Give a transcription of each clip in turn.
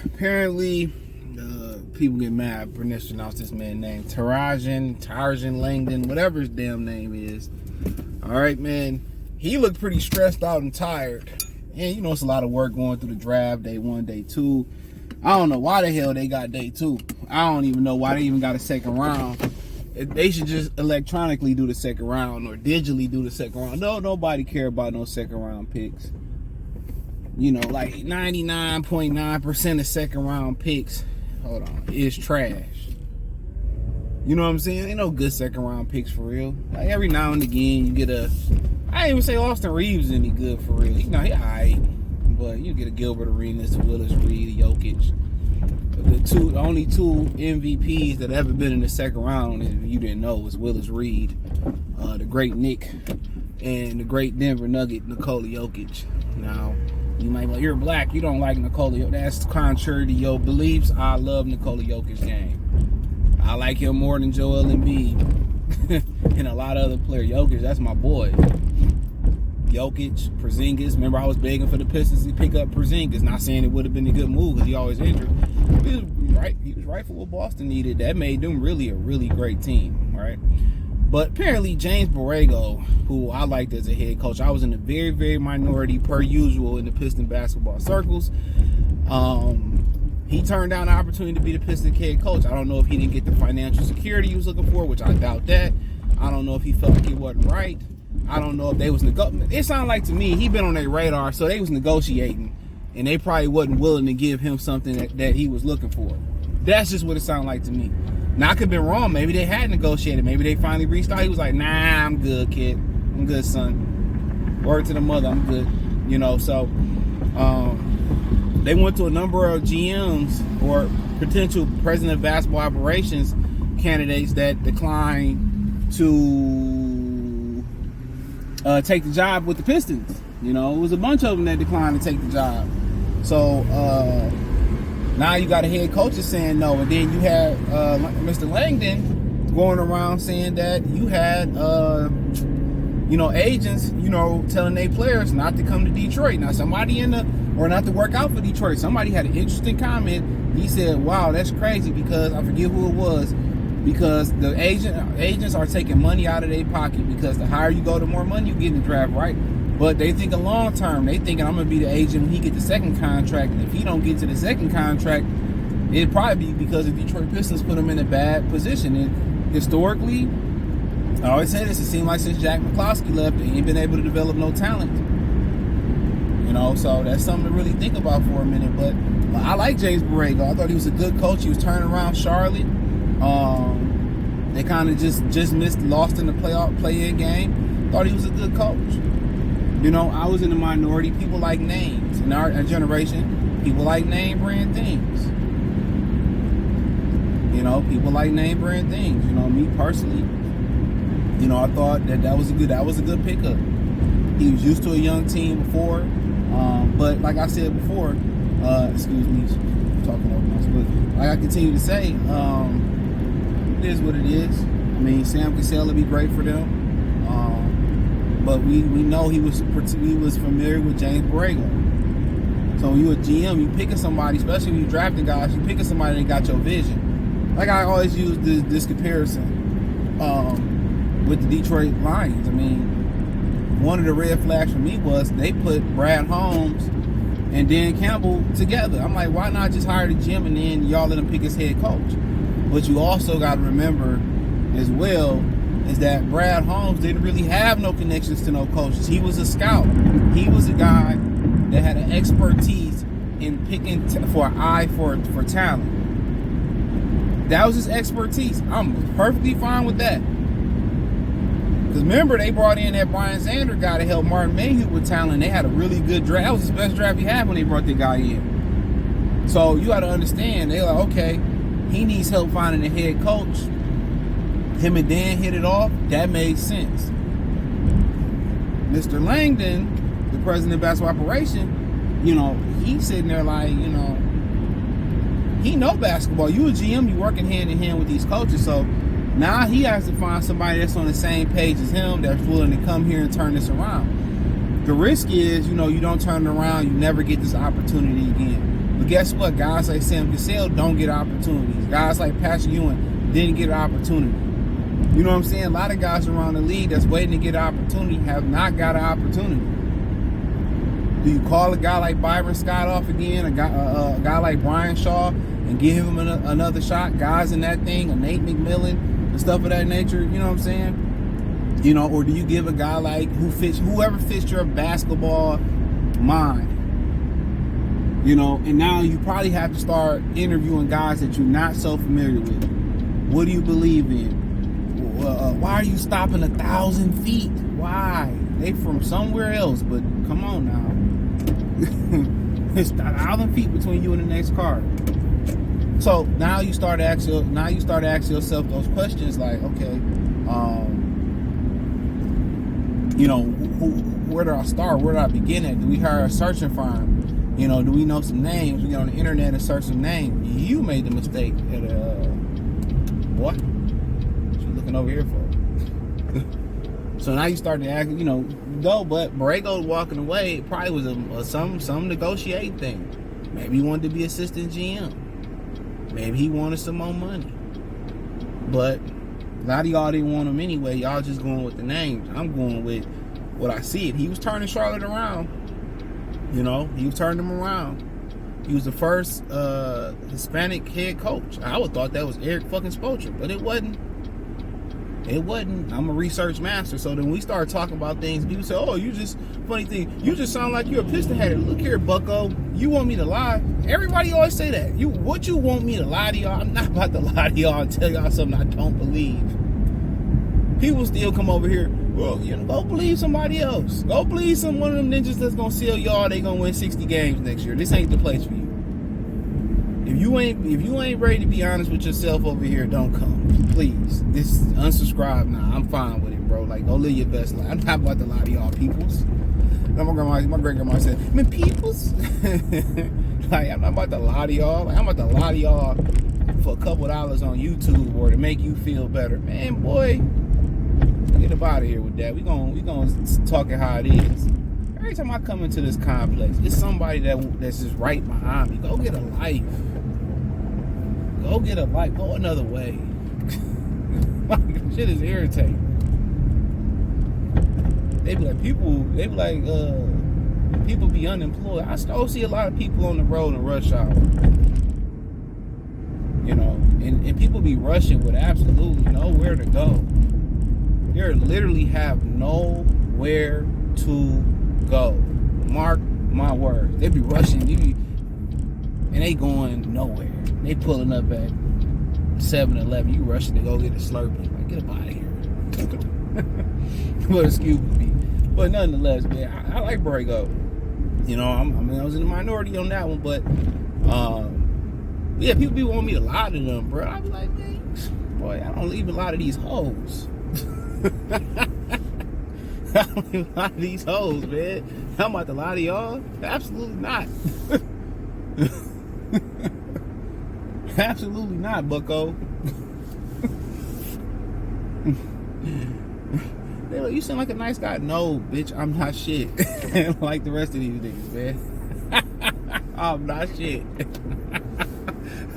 apparently, people get mad pronouncing this man's name. Tarjan Langdon, whatever his damn name is. All right, man. He looked pretty stressed out and tired. And, you know, it's a lot of work going through the draft, day 1, day 2. I don't know why the hell they got day 2. I don't even know why they even got a second round. They should just electronically do the second round or digitally do the second round. No, nobody care about no second round picks. You know, like 99.9% of second round picks, is trash. You know what I'm saying? Ain't no good second round picks for real. Like every now and again you get I ain't even say Austin Reeves is any good for real. You know, he alright. But you get a Gilbert Arenas, a Willis Reed, a Jokic. The only two MVPs that ever been in the second round, if you didn't know, was Willis Reed, the great Nick, and the great Denver Nugget, Nikola Jokic. Now, you might be like, you're black, you don't like Nikola Jokic. That's contrary to your beliefs. I love Nikola Jokic's game. I like him more than Joel Embiid and a lot of other players. Jokic, that's my boy. Jokic, Porzingis. Remember, I was begging for the Pistons to pick up Porzingis. Not saying it would have been a good move because he always injured. He was right for what Boston needed. That made them really a really great team, right? But apparently, James Borrego, who I liked as a head coach, I was in a very, very minority per usual in the Piston basketball circles. He turned down the opportunity to be the Pistons head coach. I don't know if he didn't get the financial security he was looking for, which I doubt that. I don't know if he felt like it wasn't right. I don't know if they was negotiating. It sounded like to me he been on their radar, so they was negotiating, and they probably wasn't willing to give him something that he was looking for. That's just what it sounded like to me. Now, I could have been wrong. Maybe they had negotiated. Maybe they finally reached out. He was like, nah, I'm good, kid. I'm good, son. Word to the mother, I'm good. You know, so they went to a number of GMs or potential president of basketball operations candidates that declined to take the job with the Pistons. You know, it was a bunch of them that declined to take the job. So now you got a head coach saying no, and then you had Mr. Langdon going around saying that you had agents, telling their players not to come to Detroit. Now somebody or not to work out for Detroit. Somebody had an interesting comment. He said, "Wow, that's crazy," because I forget who it was. Because the agents are taking money out of their pocket, because the higher you go, the more money you get in the draft, right? But they thinking long term. They thinking, I'm going to be the agent when he get the second contract. And if he don't get to the second contract, it'd probably be because the Detroit Pistons put him in a bad position. And historically, I always say this, it seemed like since Jack McCloskey left, they ain't been able to develop no talent. So that's something to really think about for a minute. But I like James Borrego. I thought he was a good coach. He was turning around Charlotte. They kind of just lost in the play-in game. Thought he was a good coach. I was in the minority. People like names. In our generation, people like name brand things. People like name brand things. Me personally, I thought that was a good pickup. He was used to a young team before, but like I said before, excuse me, I'm talking over my split. Like I continue to say, it is what it is. I mean, Sam Cassell would be great for them. But we know he was familiar with James Borrego. So when you're a GM, you picking somebody, especially when you're drafting guys, you picking somebody that got your vision. Like I always use this comparison with the Detroit Lions. I mean, one of the red flags for me was they put Brad Holmes and Dan Campbell together. I'm like, why not just hire the GM and then y'all let him pick his head coach? But you also got to remember as well is that Brad Holmes didn't really have no connections to no coaches. He was a scout. He was a guy that had an expertise in picking for an eye for talent. That was his expertise. I'm perfectly fine with that. Because remember, they brought in that Brian Zander guy to help Martin Mayhew with talent. They had a really good draft. That was the best draft he had when they brought that guy in. So you got to understand, they're like, okay, he needs help finding a head coach. Him and Dan hit it off. That made sense. Mr. Langdon, the president of basketball operation, he's sitting there like, he know basketball. You a GM, you working hand in hand with these coaches. So now he has to find somebody that's on the same page as him, that's willing to come here and turn this around. The risk is, you don't turn it around, you never get this opportunity again. But guess what? Guys like Sam Cassell don't get opportunities. Guys like Patrick Ewing didn't get an opportunity. You know what I'm saying? A lot of guys around the league that's waiting to get an opportunity have not got an opportunity. Do you call a guy like Byron Scott off again, a guy like Brian Shaw, and give him another shot? Guys in that thing, a Nate McMillan, and stuff of that nature, you know what I'm saying? You know, or do you give a guy like whoever fits your basketball mind? You know, and now you probably have to start interviewing guys that you're not so familiar with. What do you believe in? Why are you stopping 1,000 feet? Why? They from somewhere else, but come on now. It's 1,000 feet between you and the next car. So now you start to ask yourself those questions like, okay, you know, where do I start? Where do I begin at? Do we hire a searching firm? You know, do we know some names? We get on the internet and search some names. You made the mistake at what? What you looking over here for? So now you start to act, you know, but Borrego walking away probably was some negotiating thing. Maybe he wanted to be assistant GM. Maybe he wanted some more money. But a lot of y'all didn't want him anyway. Y'all just going with the names. I'm going with what I see it. He was turning Charlotte around. You know, he was turning them around. He was the first Hispanic head coach. I would have thought that was Eric fucking Spoelstra, but it wasn't. It wasn't. I'm a research master. So then we start talking about things. People say, oh, you just, funny thing, you just sound like you're a piston header. Look here, bucko. You want me to lie? Everybody always say that. What you want me to lie to y'all? I'm not about to lie to y'all and tell y'all something I don't believe. People still come over here, well, you know, go believe somebody else. Go believe one of them ninjas that's going to sell y'all. They going to win 60 games next year. This ain't the place for you. If you ain't ready to be honest with yourself over here, don't come. Please. This unsubscribe now. I'm fine with it, bro. Like, go live your best life. I'm not about to lie to y'all peoples. My great grandma said, man, peoples. Like, I'm not about to lie to y'all. Like, I'm about to lie to y'all for a couple dollars on YouTube or to make you feel better. Man, boy, get up out of here with that. We gonna talk it how it is. Every time I come into this complex, it's somebody that's just right behind me. Go get a life. Go get a life. Go another way. Shit is irritating. People be unemployed. I still see a lot of people on the road in rush hour. You know, and people be rushing with absolutely nowhere to go. They literally have nowhere to go. Mark my words. They be rushing, and they going nowhere. They pulling up at 7-Eleven. You rushing to go get a Slurpee. Like, get up out of here. But excuse me. But nonetheless, man, I like Borrego. You know, I was in the minority on that one, but yeah, people be wanting me to lie to them, bro. I be like, man, boy, I don't even lie to these hoes. I don't even lie to these hoes, man. I'm about to lie to y'all? Absolutely not. Absolutely not, bucko. They're like, you sound like a nice guy. No, bitch, I'm not shit. Like the rest of these niggas, man. I'm not shit.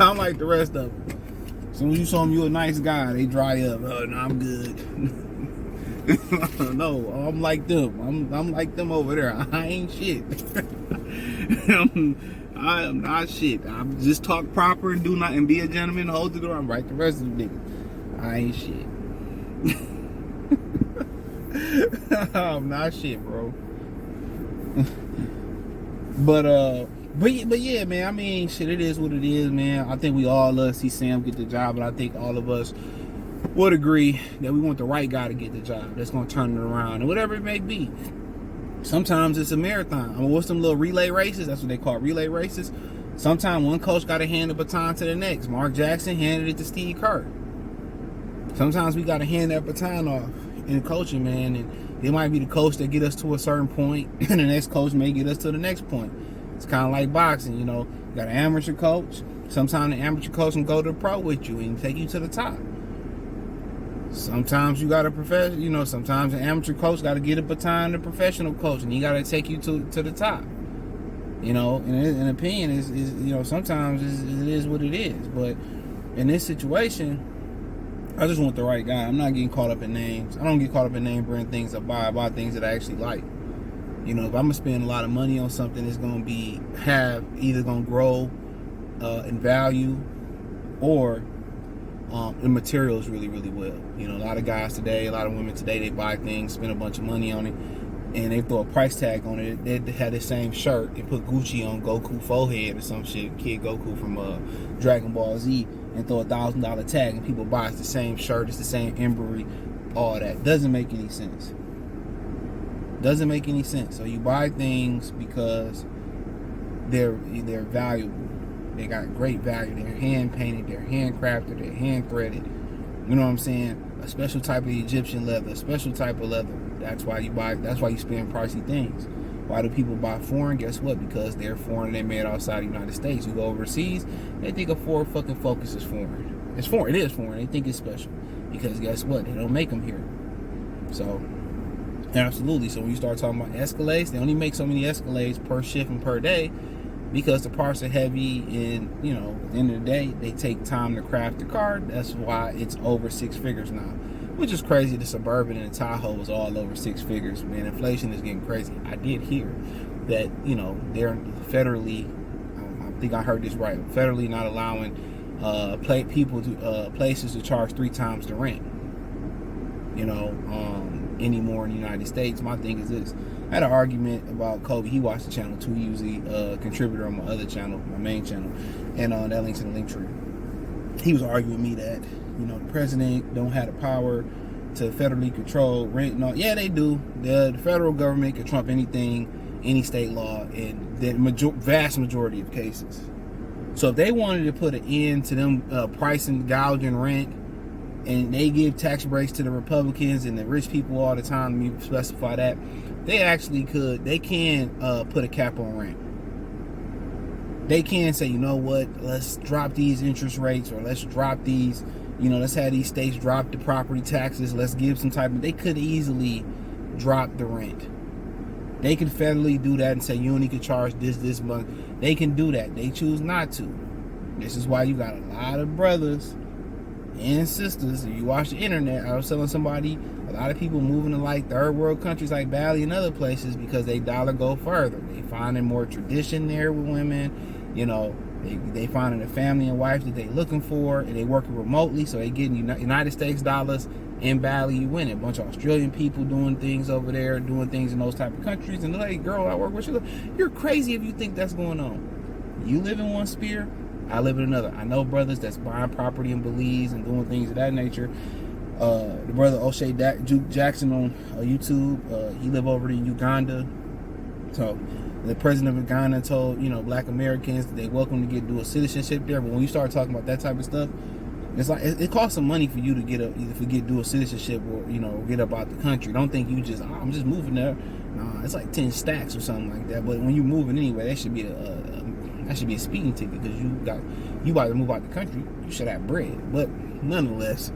I'm like the rest of them. As soon as you show them you a nice guy, they dry up. Oh, no, I'm good. No, I'm like them. I'm like them over there. I ain't shit. I am not shit. I'm just talk proper and do not and be a gentleman and hold the door. I'm right the rest of the niggas. I ain't shit. I'm not shit, bro. But yeah, man. I mean, shit. It is what it is, man. I think we all love to see Sam get the job, but I think all of us would agree that we want the right guy to get the job. That's gonna turn it around, and whatever it may be. Sometimes it's a marathon. I mean, what's them little relay races? That's what they call relay races. Sometimes one coach got to hand the baton to the next. Mark Jackson handed it to Steve Kerr. Sometimes we got to hand that baton off in coaching, man. And it might be the coach that get us to a certain point, and the next coach may get us to the next point. It's kind of like boxing, you know. You got an amateur coach. Sometimes the amateur coach can go to the pro with you and take you to the top. Sometimes you got a professional, you know, sometimes an amateur coach got to get a baton to a professional coach, and he got to take you to the top. You know, and an opinion is you know, sometimes it is what it is. But in this situation, I just want the right guy. I'm not getting caught up in names. I don't get caught up in name brand things. I buy things that I actually like. You know, if I'm gonna spend a lot of money on something, it's gonna be either gonna grow in value or the materials really, really well. You know, a lot of guys today, a lot of women today, they buy things, spend a bunch of money on it, and they throw a price tag on it. They had the same shirt. They put Gucci on Goku forehead or some shit, Kid Goku from Dragon Ball Z, and throw $1,000 tag, and people buy it's the same shirt, it's the same embroidery, all that. Doesn't make any sense. Doesn't make any sense. So you buy things because they're valuable. They got great value. They're hand painted, they're hand crafted, they're hand threaded. You know what I'm saying? A special type of Egyptian leather, a special type of leather. That's why you buy. That's why you spend pricey things. Why do people buy foreign? Guess what? Because they're foreign and they're made outside the United States. You go overseas, they think a Ford fucking Focus is foreign. It's foreign. It is foreign. They think it's special because guess what? They don't make them here. So absolutely. So when you start talking about Escalades, they only make so many Escalades per shift and per day because the parts are heavy, and you know, at the end of the day, they take time to craft the car. That's why it's over 6 figures now, which is crazy. The Suburban and the Tahoe was all over 6 figures. Man, inflation is getting crazy. I did hear that, you know, they're federally, I think I heard this right, federally not allowing places to charge 3 times the rent, you know, anymore in the United States. My thing is this. I had an argument about Kobe. He watched the channel too. He was a contributor on my other channel, my main channel, and that link's in the link tree. He was arguing with me that, you know, the president don't have the power to federally control rent and all. Yeah, they do. The federal government can trump anything, any state law in the vast majority of cases. So if they wanted to put an end to them pricing, gouging rent, and they give tax breaks to the Republicans and the rich people all the time, you specify that, they actually could, they can put a cap on rent. They can say, you know what, let's drop these interest rates, or let's drop these, you know, let's have these states drop the property taxes, let's give some type of, they could easily drop the rent. They can federally do that and say you only can charge this month. They can do that. They choose not to. This is why you got a lot of brothers and sisters. If you watch the internet, I was telling somebody, a lot of people moving to like third world countries like Bali and other places because they dollar go further. They finding more tradition there with women. You know, they finding a family and wife that they looking for, and they working remotely, so they getting United States dollars. In Bali, you win it. A bunch of Australian people doing things over there, doing things in those type of countries, and they're like, girl, I work with you. You're crazy if you think that's going on. You live in one sphere, I live in another. I know brothers that's buying property in Belize and doing things of that nature. The brother O'Shea Jackson on YouTube, he live over in Uganda. So the president of Uganda told, you know, black Americans that they welcome to get dual citizenship there. But when you start talking about that type of stuff, it's like it costs some money for you to get dual citizenship, or you know, get up out the country. Don't think you just I'm just moving there. Nah, it's like 10 stacks or something like that. But when you're moving anyway, that should be a speeding ticket, because you about to move out the country. You should have bread. But nonetheless,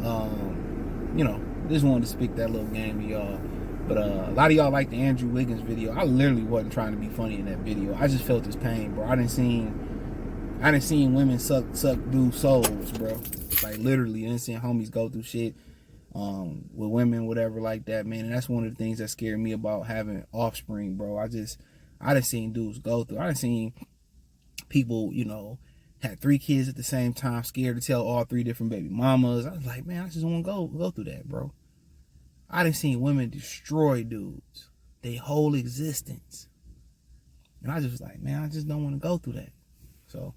you know, just wanted to speak that little game to y'all. But a lot of y'all like the Andrew Wiggins video. I literally wasn't trying to be funny in that video. I just felt his pain, bro. I didn't seen women suck dudes' souls, bro. Like literally, I didn't see homies go through shit with women, whatever like that, man. And that's one of the things that scared me about having offspring, bro. I done seen dudes go through. I done seen people, you know, had 3 kids at the same time, scared to tell all 3 different baby mamas. I was like, man, I just want to go through that, bro. I done seen women destroy dudes, their whole existence. And I just was like, man, I just don't want to go through that. So,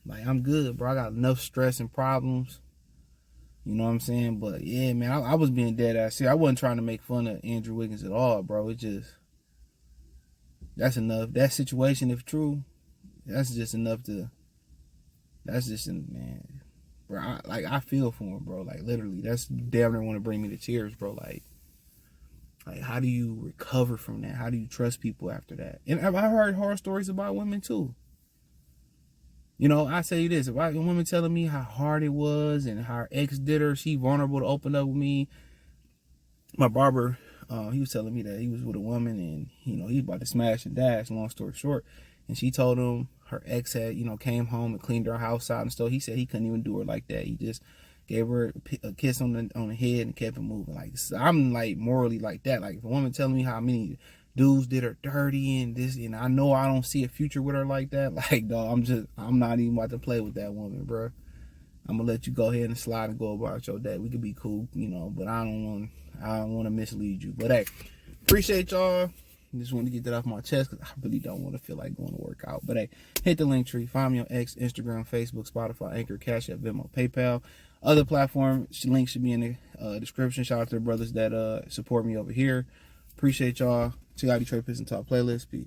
like, I'm good, bro. I got enough stress and problems. You know what I'm saying? But, yeah, man, I was being dead ass serious. I wasn't trying to make fun of Andrew Wiggins at all, bro. It just, that's enough. That situation, if true, that's just enough to, man. Bro, I feel for him, bro. Like, literally, that's damn near want to bring me to tears, bro. Like, how do you recover from that? How do you trust people after that? And I've heard horror stories about women, too. You know, I say this, if women telling me how hard it was and how her ex did her, she vulnerable to open up with me. My barber, He was telling me that he was with a woman and, he was about to smash and dash, long story short. And she told him her ex had, came home and cleaned her house out and stuff. He said he couldn't even do her like that. He just gave her a kiss on the head and kept it moving. Like, I'm like morally like that. Like, if a woman telling me how many dudes did her dirty and this, and I know I don't see a future with her like that, like, dog, I'm not even about to play with that woman, bro. I'm gonna let you go ahead and slide and go about your day. We could be cool, but I don't want to mislead you. But hey, appreciate y'all. Just want to get that off my chest because I really don't want to feel like going to work out. But hey, hit the link tree. Find me on X, Instagram, Facebook, Spotify, Anchor, Cash App, Venmo, PayPal. Other platform links should be in the description. Shout out to the brothers that support me over here. Appreciate y'all. Check out Detroit Pistons Talk playlist. Peace.